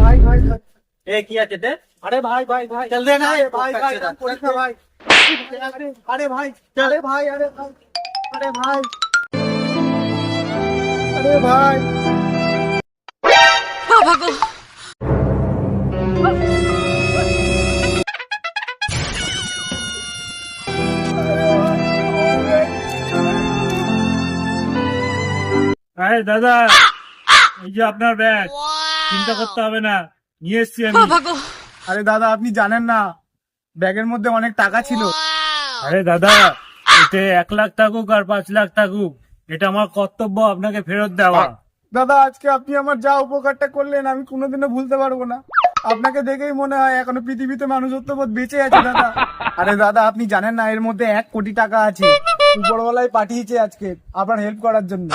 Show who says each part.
Speaker 1: ভাই ভাই
Speaker 2: এ কি আছে তে?
Speaker 1: আরে ভাই ভাই ভাই
Speaker 2: চল দে না,
Speaker 1: ভাই ভাই করিস না ভাই আরে ভাই আরে ভাই আরে ভাই আরে ভাই আরে ভাই
Speaker 3: আরে দাদা, এই যে আপনার ব্যাগ, চিন্তা করতে হবে না, নিয়ে এসছি আমি।
Speaker 1: আরে দাদা আপনি জানেন না ব্যাগের মধ্যে অনেক টাকা ছিল।
Speaker 3: আরে দাদা, এতে 1 লাখ থাকুক আর 5 লাখ থাকুক, এটা আমার কর্তব্য আপনাকে ফেরত দেওয়া।
Speaker 1: দাদা আজকে আপনি আমার যা উপকারটা করলেন আমি কোনোদিনও ভুলতে পারবো না। আপনাকে দেখেই মনে হয় এখনো পৃথিবীতে মানুষত্ববোধ বেঁচে আছে দাদা। আরে দাদা আপনি জানেন না এর মধ্যে 1 কোটি টাকা আছে। উপরওয়ালাই পাঠিয়েছে আজকে আপনার হেল্প করার জন্য।